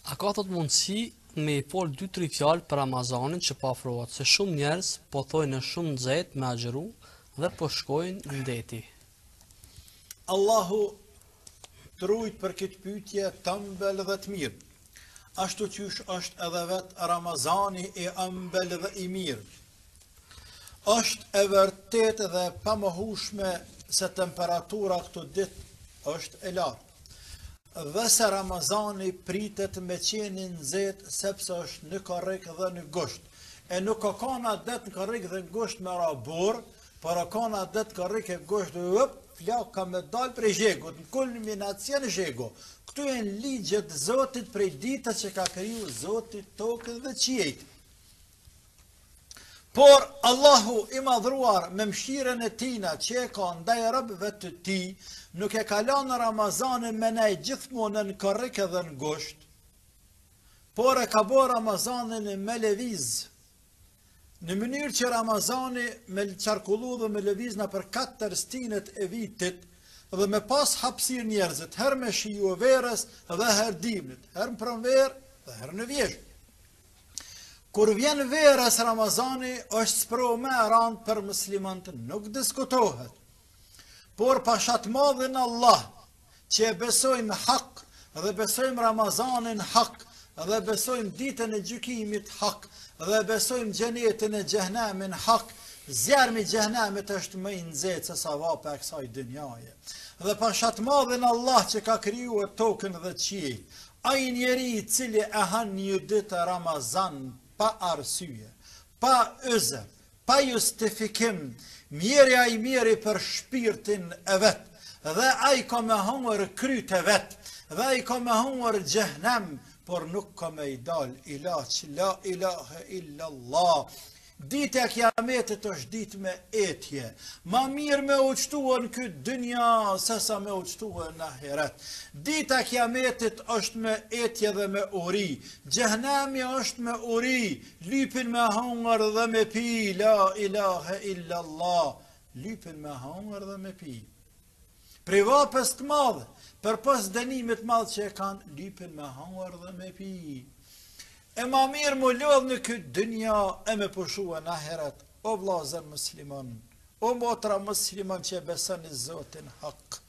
A ka thot mundësi me i fol 2-3 fjalë për Ramazanin që po afrohet, se shumë njerëz po thojnë shumë nxehtë me agjëru dhe po shkojnë në deti. Allahu të rujt për këtë pyetje të ëmbël dhe të mirë. Ashtu qysh është edhe vetë Ramazani i ëmbël dhe i mirë. Është e vërtet dhe pamohueshme se temperatura këto ditë është e lartë. Dhe se Ramazani pritet me qenë nxehtë sepse është në korrik dhe në gusht. E nuk ka kana det në korrik dhe në gusht me rabor, por ka kana det në korrik e gusht flak ka me dal prej zhegut, në kulminacion zhegu. Këtu janë ligjet Zotit prej ditës që ka kriju Zotit tokën dhe qiejt. Por Allahu i madhruar me mëshirën e tina që e ka ndaj robëve të tij, nuk e ka lënë Ramazanin me ne gjithmonë në korrik edhe në gusht, por e ka bërë Ramazanin me lëviz. Në mënyrë që Ramazani me qarkullu dhe me lëviz në për 4 stinet e vitit dhe me pas hapësir njerëzit, her me shiju verës dhe her dimnit, her në pranverë dhe her në vjeshtë. Kur vjen verës Ramazani është spro me rand për muslimant, nuk diskutohet. Por pashat madhin Allah, që e besojmë hak dhe besojmë Ramazanin hak dhe besojmë ditën e gjykimit hak dhe besojmë xhenetin e xhehenemin hak, zjarmi i xhehenemit është më i nxehtë se sa vapi i kësaj dynjaje. Dhe pashat madhin Allah që ka krijuar tokën dhe qiejt, ai njeri i cili e han një ditë Ramazan pa arsye, pa ëzë, pa justifikim, mjeri për shpirtin e vetë, dhe ai ka me hungër kryt e vetë, dhe ai ka me hungër xhehenem, por nuk ka me i dal ilaç, la ilahe illallah. Dita e kiametit është ditë me etje. Ma mirë me uçtuar në këtë dynja se sa me uçtuar në ahiret. Dita e kiametit është me etje dhe me uri. Xhehenemi është me uri, lypin me hungër dhe me pi, la ilahe illallah. Lypin me hungër dhe me pi. Prej vapës të madhe, për pas dënimit madh që e kanë, lypin me hungër dhe me pi. E ma mirë më lodhë në këtë dynja e me pushua në ahiret, o vllazër musliman, o motra musliman që besoni Zotin hak.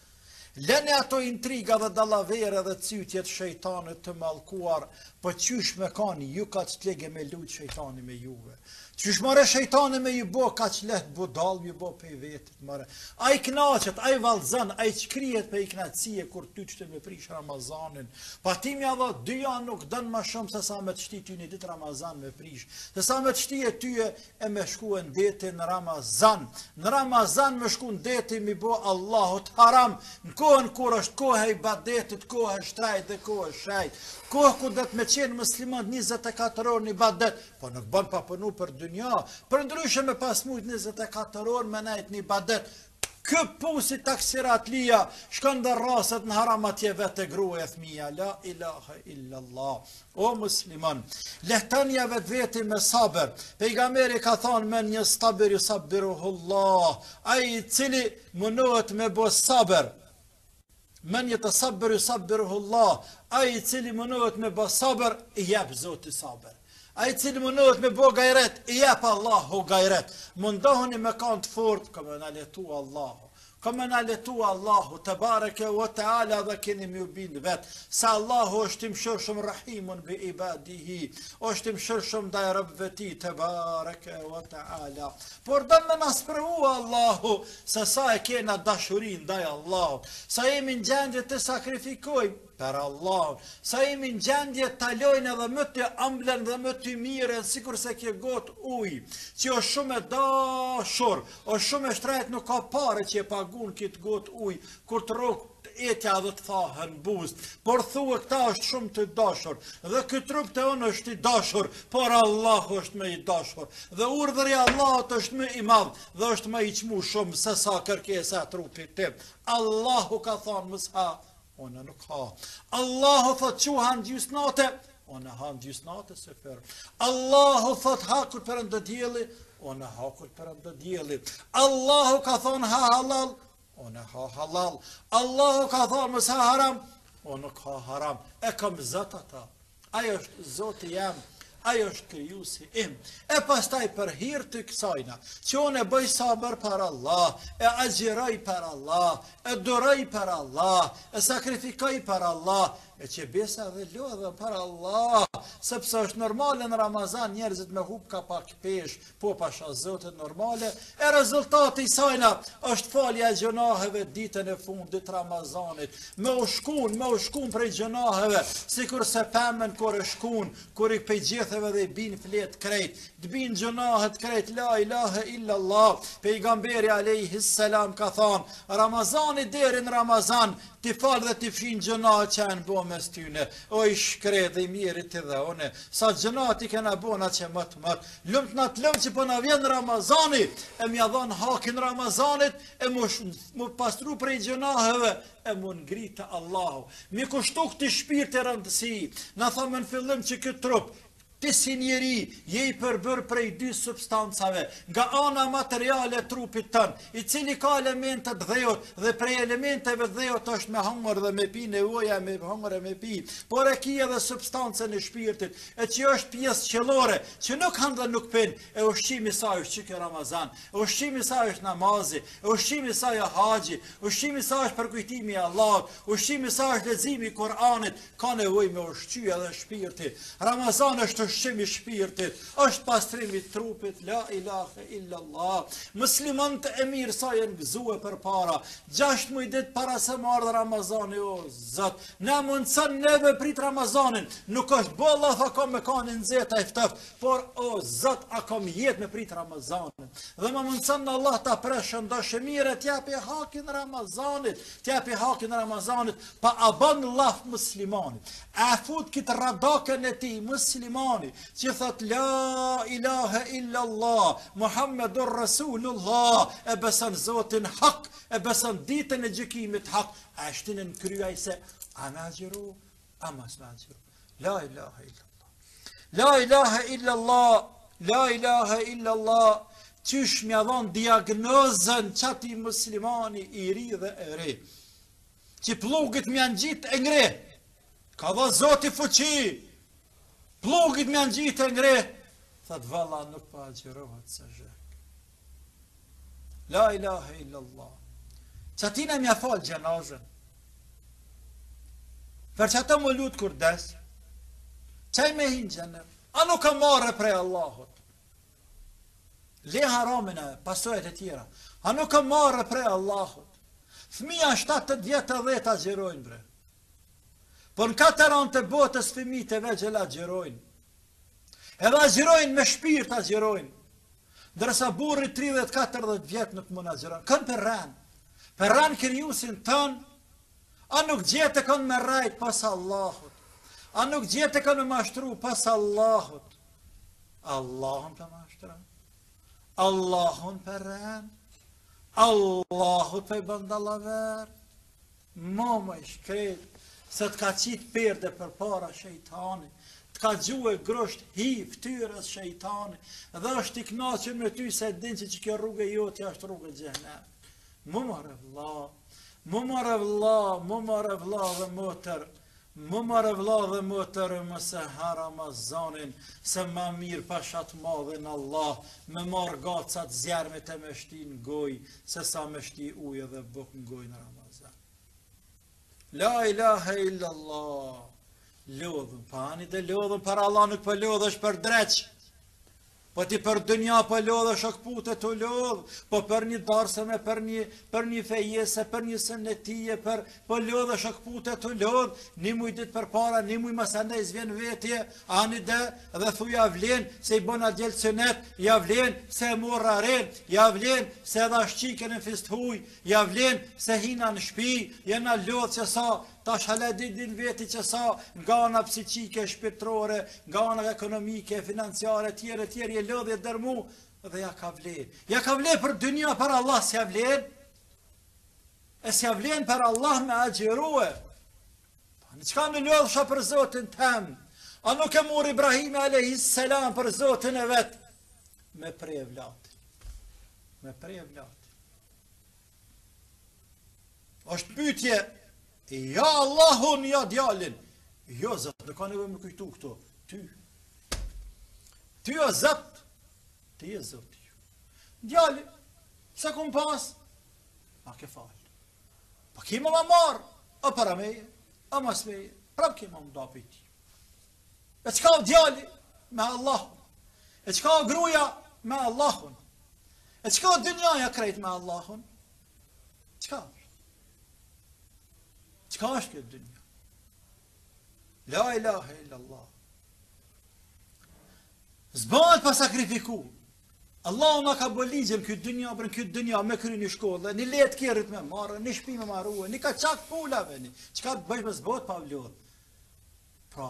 Lëni ato intriga dhe dallavere dhe cytjet shejtanit të mallkuar, po qysh me kanë ju ka që t'lege me lut shejtani me juve. Qysh more shejtani me ju bo ka që let budal ju bo pe vetit more. Ai knaqet, ai vallzon, ai çkrihet pe i knaqësie kur ty që të me prish Ramazanin. Patimja dhe 2 janë nuk dën më shumë se sa me të shti ty një ditë Ramazan me prish. Se sa me të shti e tyje e me shku në deti në Ramazan. Në Ramazan me shku në deti mi bo Allahut haram. Në kohën kur është kohë e ibadetit, kohë e shtrajt dhe kohë e shajt. Kohë ku dhe të me qenë musliman 24 orë një ibadet, po nuk bën pa punu për dynja, për ndryshe me pas mujt 24 orë me najt një ibadet. Kë pusi taksirat lija, shkon dhe raset në haram atje vete gruja e fëmija, la ilaha illallah. O musliman, lehtënja vetë veti me sabër. Pejgamberi ka thonë men një stabir ju sabiruhullah, ai cili mënohet me bo sabër. Men jetë sabër ju sabiruhullah, ai cili mënohet me bo sabër, i jep Zoti sabër. Ai cili mënohet me bo gajret, i jep Allahu gajret. Mundohuni me kanë të fort, këmë në letu Allahu. Këmë në letu Allahu, të bareke wa ta'ala dhe keni më bindë vetë, sa Allahu është i mëshirshëm rahimun bi ibadihi, është i mëshirshëm ndaj robëve ti, të bareke wa ta'ala. Por dëmë në nasprëvu Allahu, se sa e kena dashurin ndaj Allahu, sa jemi në gjendje të sakrifikojmë për Allah, sa jemi në gjendje të talojnë edhe më të amblen dhe më të mire, sikur se kje gotë ujë, që o shumë e dashur, o shumë e shtrajt nuk ka pare që e pagun këtë gotë ujë, kur të rokë etja dhe të thahën buzë, por thue këta është shumë të dashur, dhe këtë trup të onë është i dashur, por Allah është me i dashur, dhe urdhëri Allahut është me i madhë, dhe është me i qmu shumë, se sa kërkesa trupit tim. Allahu ka thonë mësha, ona nuk ha. Allahu thot që hanë gjysnate, ona hanë gjysnate se ferë. Allahu thot hakur për ndë djeli, ona hakur për ndë djeli. Allahu ka thonë ha halal, ona ha halal. Allahu ka thonë mësë ha haram, ona nuk ha haram. E kam zët ata. Ajo është Zoti jam, ajo është krijuesi im. E pastaj për hir të kësajna, që unë e bëj sabër për Allah, e agjiroj për Allah, e duroj për Allah, e sakrifikoj për Allah, e që besa dhe lodhe për Allah, sepse është normale në Ramazan njerëzit me hub ka pak pesh, po pasha Zotit normale, e rezultati i sajna është falja e gjunaheve ditën e fundit Ramazanit, me u shkun prej gjunaheve, sikur se pemen kur e shkun, kur i pejgjetheve dhe i bin flet krejt, të bin gjunahet krejt, la ilahe illallah, pejgamberi alayhi salam ka thonë, Ramazani deri në Ramazan, ti falë dhe ti fshin gjënatë që janë bo mes tyne, o i shkret dhe i mirit të dhe one, sa gjënatë i kena bona që mëtë, lumt në të lumt që po në vjen Ramazani, e mja dhanë hakin Ramazanit, e mu pastru prej gjënaheve, e mu ngritë Allahu, mi kushtu këti shpirt e rëndësi, në thamë në fillim që këtë trup, ti si njeri, je i përbër prej dy substancave, nga ana materiale trupit tën, i cili ka elementet dhejot, dhe prej elementeve dhejot është me hangër dhe me pi, nevoja me hangër e me pi, por e ki edhe substancën e shpirtit, e që është pjesë qellore, që nuk han dhe nuk pen, e ushqimi saj është çike Ramazan, e ushqimi saj është namazi, e ushqimi saj është haxhi, ushqimi saj është përkujtimi i Allahut, ushqimi saj është leximi i Kuranit, ka nevojë me ushqy edhe shpirti. Ramazan është ushqimi i shpirtit, është pastrimi i trupit, la ilahe illallah. Muslimanët e mirë sa janë gëzuar përpara, 6 muaj ditë para se marrë Ramazani, o Zot, na mundson neve prit Ramazanin, nuk është bolla tha ka me kanë nxehta i ftoft, por o Zot, a kam jetë me prit Ramazanin. Dhe më mundson Allah ta preshën dashmire, t'japi hakin Ramazanit, pa a bën llaf muslimanit. A fut këtë radakën e tij musliman që thot la ilahe illallah Muhammedur Rasulullah, e beson Zotin hak, e beson ditën e gjykimit hak, a shtinën kryaj se a me agjeru, a mas me agjeru. La ilahe illallah, la ilahe illallah, la ilahe illallah, qysh mja dhon diagnozën qati muslimani i ri dhe e re, që plugit mja në gjitë e ngre, ka dha Zoti fuqi, plugit me në gjitë e ngre, thët valla nuk pa agjerohet se zhek. La ilahe illallah. Që atina mja falë gjenazën. Për që ata më lutë kur des, qaj me hinë gjenër, a nuk ka marre prej Allahut. Le haramin e pasojët e tjera, a nuk ka marre prej Allahut. Fëmija 7 vjetë dhe të agjerojnë bre. Por në 4 anë të botës fëmijët e vegjël agjerojnë. Edhe agjerojnë me shpirt agjerojnë. Ndërsa burri 30-40 vjetë nuk mund agjerojnë. Kënë për ranë. Për ranë krijuesin tënë, a nuk gjete kënë me rajt pas Allahut. A nuk gjete kënë me mashtru pas Allahut. Allahun për mashtru. Allahun për ranë. Allahut për bëndalaver. Mama i shkret. Se të ka qitë perde për para shejtani, të ka gjue grosht hi ftyrës shejtani, dhe është i knaqën me ty se din që kjo rrugë e jotja është rrugë e xhenem. Mu marë vlla dhe motër, mëse ha Ramazanin, se ma mirë pashat madhin Allah, me marë gacat zjarmit e me shti në goj, se sa me shti ujë dhe buk në goj në Ramazan. La ilahe illallah. Lodhëm, pani dhe lodhëm për Allah, nuk për lodhësh për dreq. Po ti për dënja për lodhësh o këpute të lodhë, po për një darseme, për një fejese, për një sënetije, për lodhësh o këpute të lodhë, një mujdit për para, një muj mësandaj zvjen vetje, ani dhe thu javlen, se i bona djelë sënet, javlen, se morra ren, javlen, se edha shqike në fist huj, javlen, se hina në shpi, jena lodhë që sa, tash hala din veti që sa nga ana psiqike, shpirtërore, nga ana ekonomike, financiare, tjere, je lodhje dërmu, dhe ja ka vlen. Ja ka vlen për dynja, për Allah s'ja vlen, e s'ja vlen për Allah me agjerue. Në qka në lodhësha për Zotin tem, a nuk e mur Ibrahimi a.s. për Zotin e vetë, me prej vlati. Me prej vlati. Është pytje, ja Allahun, ja djalin, Jo, Zot, nuk ka nevojë me kujtu këto. Ty o Zot, ti je Zoti. Djali, se kum pas, a ke fal. Pa kima ma marë, a para meje, a mas meje, prap kima më dapi ti. E qka o djali, me Allahun. E qka o gruja, me Allahun. E qka o dynjaja krejt me Allahun. Qka është? Qka është këtë dynja? La ilaha illallah. Zbanë pa sakrifiku. Allah nga ka bo ligjëm këtë dynja, për në këtë dynja me kry një shkollë, një letë kjerët me marë, një shpi me marruë, një ka qak pulave, që ka të bëjsh me zbot pa vlodhë. Pra,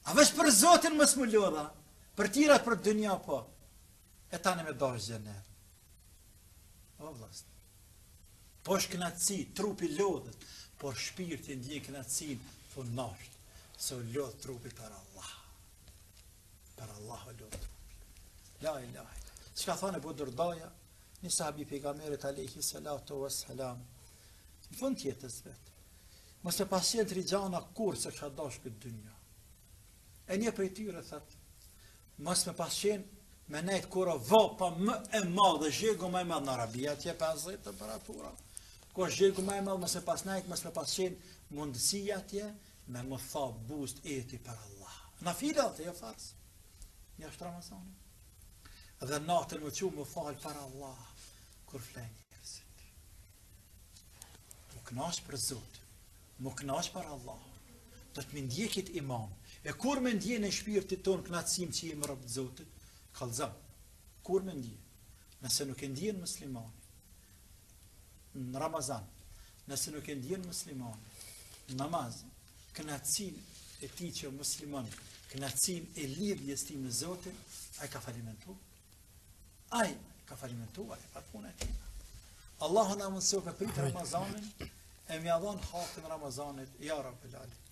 a vesh për Zotin më s'mu lodha, për tirat për dynja po, e tani me dash gjenet. O vlast, po është knatësi, trupi lodhët, por shpirti ndje knatësin, thonë nashtë, se o lodhë trupi për Allah. Për Allah o lodhë trupi. La ilaha. Që ka thane Budurdaja, një sahabi pejgamberit alayhi salatu wassalam, në fund jetës vetë, mos e pasjen të rigjana kur se kësha dash këtë dynja. E një prej tyre thëtë, mos me pasjen me nejtë kura vapa më e madhe, zhegu më e madhe në Arabia, tje 50 temperatura, ko zhegu më e madhe, mos e pas nejtë, mos me pasjen mundësia tje, me më tha bust eti për Allah. Na fila të jo farës, një është Ramazani. Dhe natën më që më falë për Allah, kur flenë njerëzit. Më knash për Zotë, më knash për Allah, do të më ndjekit imam, e kur më ndje në shpirtit tonë knatësim që jemë rëbë Zotët, kalzam, kur më ndje, nëse nuk e ndjen muslimani, në Ramazan, nëse nuk e ndjen muslimani, në namaz, knatësim e ti që muslimani, knatësim e lidhjes ti me Zotën, a i ka falimentu? Ai ka falimentuar për punën e tij. Allahu na mëson për pritë Ramazanin, e më ia dhon hakun Ramazanit, ya Rabbil Alamin.